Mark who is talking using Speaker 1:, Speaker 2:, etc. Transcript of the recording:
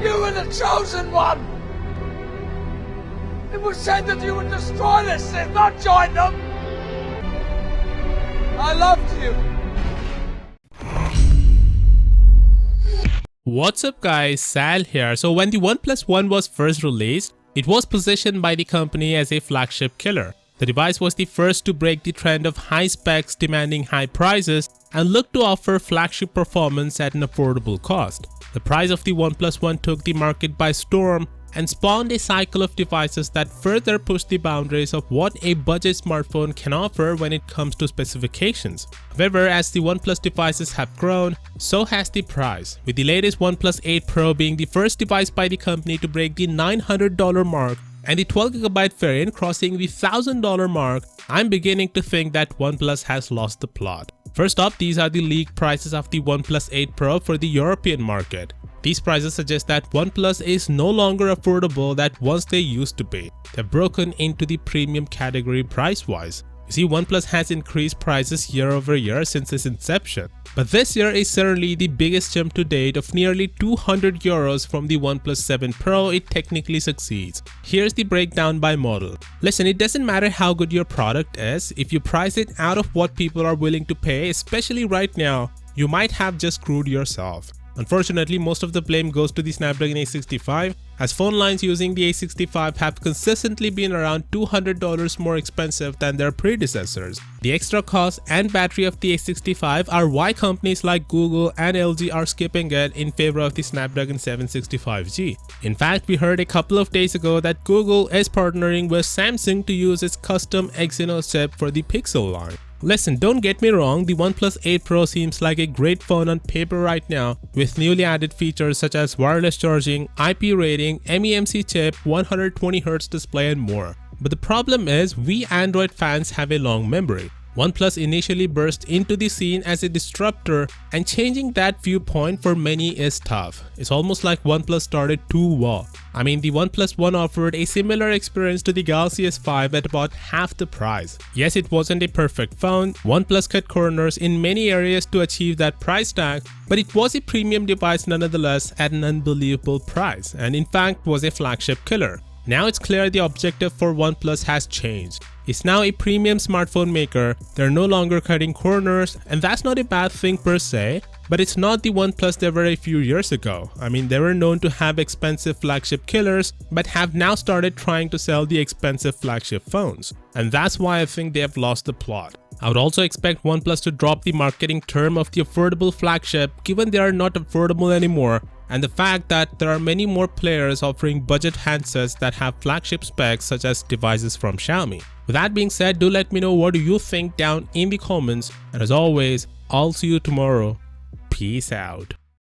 Speaker 1: You were the chosen one! It was said that you would destroy this Sith, not join them! I loved you!
Speaker 2: What's up guys, Sal here. So when the OnePlus One was first released, it was positioned by the company as a flagship killer. The device was the first to break the trend of high specs demanding high prices and looked to offer flagship performance at an affordable cost. The price of the OnePlus One took the market by storm and spawned a cycle of devices that further pushed the boundaries of what a budget smartphone can offer when it comes to specifications. However, as the OnePlus devices have grown, so has the price, with the latest OnePlus 8 Pro being the first device by the company to break the $900 mark and the 12GB variant crossing the $1,000 mark. I'm beginning to think that OnePlus has lost the plot. First up, these are the leaked prices of the OnePlus 8 Pro for the European market. These prices suggest that OnePlus is no longer affordable that once they used to be. They've broken into the premium category price-wise. You see, OnePlus has increased prices year over year since its inception. But this year is certainly the biggest jump to date of nearly €200 from the OnePlus 7 Pro. It technically succeeds. Here's the breakdown by model. Listen, it doesn't matter how good your product is, if you price it out of what people are willing to pay, especially right now, you might have just screwed yourself. Unfortunately, most of the blame goes to the Snapdragon 865, as phone lines using the 865 have consistently been around $200 more expensive than their predecessors. The extra cost and battery of the 865 are why companies like Google and LG are skipping it in favor of the Snapdragon 765G. In fact, we heard a couple of days ago that Google is partnering with Samsung to use its custom Exynos chip for the Pixel line. Listen, don't get me wrong, the OnePlus 8 Pro seems like a great phone on paper right now, with newly added features such as wireless charging, IP rating, MEMC chip, 120Hz display and more. But the problem is, we Android fans have a long memory. OnePlus initially burst into the scene as a disruptor, and changing that viewpoint for many is tough. It's almost like OnePlus started too well. I mean, the OnePlus One offered a similar experience to the Galaxy S5 at about half the price. Yes, it wasn't a perfect phone. OnePlus cut corners in many areas to achieve that price tag, but it was a premium device nonetheless at an unbelievable price, and in fact was a flagship killer. Now it's clear the objective for OnePlus has changed. It's now a premium smartphone maker. They're no longer cutting corners, and that's not a bad thing per se, but it's not the OnePlus they were a few years ago. I mean, they were known to have expensive flagship killers, but have now started trying to sell the expensive flagship phones. And that's why I think they have lost the plot. I would also expect OnePlus to drop the marketing term of the affordable flagship, given they are not affordable anymore, and the fact that there are many more players offering budget handsets that have flagship specs such as devices from Xiaomi. With that being said, do let me know what do you think down in the comments, and as always, I'll see you tomorrow. Peace out.